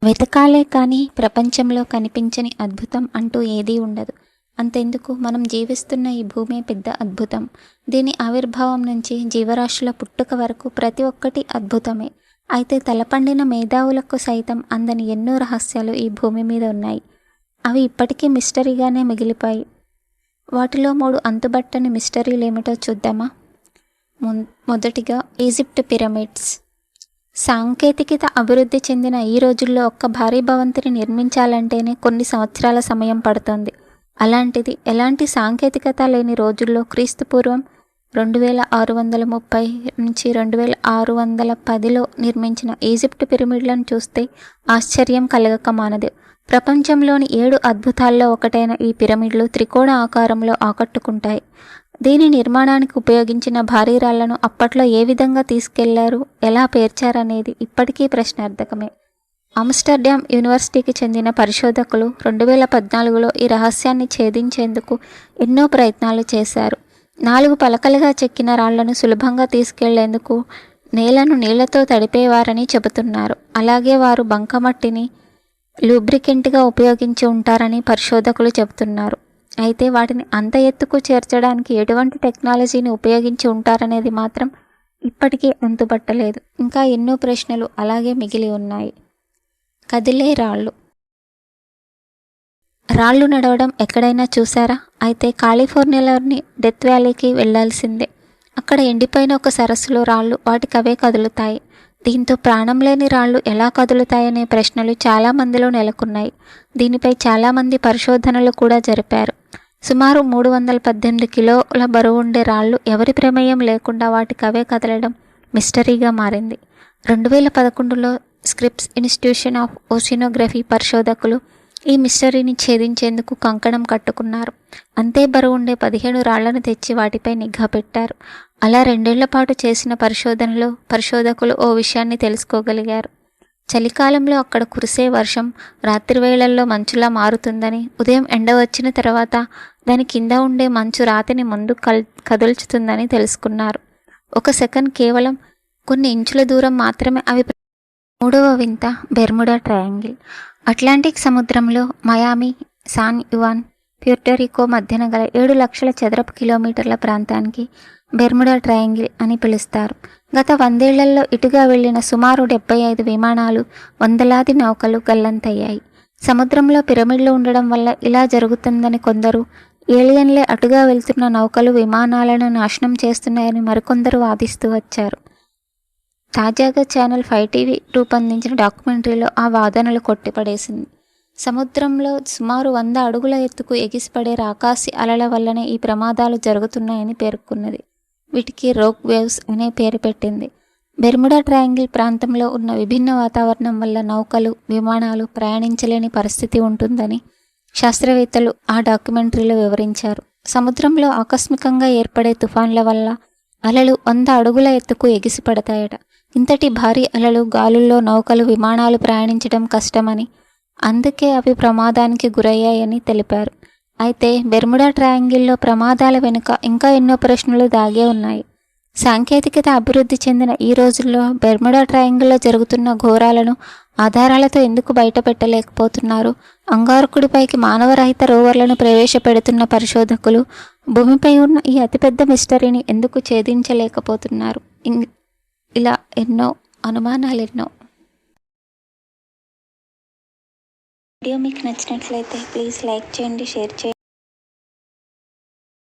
వెతకాలే కానీ ప్రపంచంలో కనిపించని అద్భుతం అంటూ ఏదీ ఉండదు. అంతెందుకు, మనం జీవిస్తున్న ఈ భూమే పెద్ద అద్భుతం. దీని ఆవిర్భావం నుంచి జీవరాశుల పుట్టుక వరకు ప్రతి ఒక్కటి అద్భుతమే. అయితే తలపండిన మేధావులకు సైతం అందని ఎన్నో రహస్యాలు ఈ భూమి మీద ఉన్నాయి. అవి ఇప్పటికీ మిస్టరీగానే మిగిలిపోయి. వాటిలో 3 అంతుబట్టని మిస్టరీలేమిటో చూద్దామా? మొదటిగా ఈజిప్ట్ పిరమిడ్స్. సాంకేతికత అభివృద్ధి చెందిన ఈ రోజుల్లో ఒక్క భారీ భవంతిని నిర్మించాలంటేనే కొన్ని సంవత్సరాల సమయం పడుతోంది. అలాంటిది ఎలాంటి సాంకేతికత లేని రోజుల్లో క్రీస్తుపూర్వం 2630 నుంచి 2610లో నిర్మించిన ఈజిప్ట్ పిరమిడ్లను చూస్తే ఆశ్చర్యం కలగక మానదు. ప్రపంచంలోని 7 అద్భుతాల్లో ఒకటైన ఈ పిరమిడ్లు త్రికోణ ఆకారంలో ఆకట్టుకుంటాయి. దీని నిర్మాణానికి ఉపయోగించిన భారీ రాళ్లను అప్పట్లో ఏ విధంగా తీసుకెళ్లారు, ఎలా పేర్చారనేది ఇప్పటికీ ప్రశ్నార్థకమే. ఆమ్స్టర్డామ్ యూనివర్సిటీకి చెందిన పరిశోధకులు 2014లో ఈ రహస్యాన్ని ఛేదించేందుకు ఎన్నో ప్రయత్నాలు చేశారు. 4 పలకలుగా చెక్కిన రాళ్లను సులభంగా తీసుకెళ్లేందుకు నేలను నీళ్లతో తడిపేవారని చెబుతున్నారు. అలాగే వారు బంకమట్టిని లూబ్రికెంట్గా ఉపయోగించి ఉంటారని పరిశోధకులు చెబుతున్నారు. అయితే వాటిని అంత ఎత్తుకు చేర్చడానికి ఎటువంటి టెక్నాలజీని ఉపయోగించి ఉంటారనేది మాత్రం ఇప్పటికీ అంతుబట్టలేదు. ఇంకా ఎన్నో ప్రశ్నలు అలాగే మిగిలి ఉన్నాయి. కదిలే రాళ్ళు. రాళ్ళు నడవడం ఎక్కడైనా చూసారా? అయితే కాలిఫోర్నియాలోని డెత్ వ్యాలీకి వెళ్లాల్సిందే. అక్కడ ఎండిపోయిన ఒక సరస్సులో రాళ్ళు వాటికవే కదులుతాయి. దీంతో ప్రాణం లేని రాళ్ళు ఎలా కదులుతాయనే ప్రశ్నలు చాలామందిలో నెలకొన్నాయి. దీనిపై చాలామంది పరిశోధనలు కూడా జరిపారు. సుమారు 318 కిలోల బరువుండే రాళ్ళు ఎవరి ప్రమేయం లేకుండా వాటికవే కదలడం మిస్టరీగా మారింది. 2011లో స్క్రిప్స్ ఇన్స్టిట్యూషన్ ఆఫ్ ఓషినోగ్రఫీ పరిశోధకులు ఈ మిస్టరీని ఛేదించేందుకు కంకణం కట్టుకున్నారు. అంతే బరువుండే 15 రాళ్లను తెచ్చి వాటిపై నిఘా పెట్టారు. అలా 2 ఏళ్ల పాటు చేసిన పరిశోధనలో పరిశోధకులు ఓ విషయాన్ని తెలుసుకోగలిగారు. చలికాలంలో అక్కడ కురిసే వర్షం రాత్రి వేళల్లో మంచులా మారుతుందని, ఉదయం ఎండ వచ్చిన తర్వాత దాని కింద ఉండే మంచు రాతిని ముందు కదుల్చుతుందని తెలుసుకున్నారు. 1 సెకండ్ కేవలం కొన్ని ఇంచుల దూరం మాత్రమే అవి. 3వ వింత బెర్ముడా ట్రయాంగిల్. అట్లాంటిక్ సముద్రంలో మయామి, సాన్ యువాన్, ప్యూర్టోరికో మధ్యన గల 7 లక్షల చదరపు కిలోమీటర్ల ప్రాంతానికి బెర్ముడా ట్రయాంగిల్ అని పిలుస్తారు. గత 100 ఏళ్లలో ఇటుగా వెళ్లిన సుమారు 75 విమానాలు, వందలాది నౌకలు గల్లంతయ్యాయి. సముద్రంలో పిరమిడ్లు ఉండడం వల్ల ఇలా జరుగుతుందని కొందరు, ఏలియన్లే అటుగా వెళ్తున్న నౌకలు విమానాలను నాశనం చేస్తున్నాయని మరికొందరు వాదిస్తూ వచ్చారు. తాజాగా ఛానల్ 5 టీవీ రూపొందించిన డాక్యుమెంటరీలో ఆ వాదనలు కొట్టిపడేసింది. సముద్రంలో సుమారు 100 అడుగుల ఎత్తుకు ఎగిసిపడే రాకాసి అలల వల్లనే ఈ ప్రమాదాలు జరుగుతున్నాయని పేర్కొన్నది. వీటికి రోక్ వేవ్స్ అనే పేరు పెట్టింది. బెర్ముడా ట్రయాంగిల్ ప్రాంతంలో ఉన్న విభిన్న వాతావరణం వల్ల నౌకలు, విమానాలు ప్రయాణించలేని పరిస్థితి ఉంటుందని శాస్త్రవేత్తలు ఆ డాక్యుమెంటరీలో వివరించారు. సముద్రంలో ఆకస్మికంగా ఏర్పడే తుఫాన్ల వల్ల అలలు 100 అడుగుల ఎత్తుకు ఎగిసిపడతాయట. ఇంతటి భారీ అలలు గాలుల్లో నౌకలు, విమానాలు ప్రయాణించడం కష్టమని, అందుకే అవి ప్రమాదానికి గురయ్యాయని తెలిపారు. అయితే బెర్ముడా ట్రయాంగిల్లో ప్రమాదాల వెనుక ఇంకా ఎన్నో ప్రశ్నలు దాగే ఉన్నాయి. సాంకేతికత అభివృద్ధి చెందిన ఈ రోజుల్లో బెర్ముడా ట్రయాంగిల్లో జరుగుతున్న ఘోరాలను ఆధారాలతో ఎందుకు బయటపెట్టలేకపోతున్నారు? అంగారకుడిపైకి మానవరహిత రోవర్లను ప్రవేశపెడుతున్న పరిశోధకులు భూమిపై ఉన్న ఈ అతిపెద్ద మిస్టరీని ఎందుకు ఛేదించలేకపోతున్నారు? ఇలా ఎన్నో అనుమానాలెన్నో. వీడియో మీకు నచ్చినట్లయితే ప్లీజ్ లైక్ చేయండి, షేర్ చేయండి.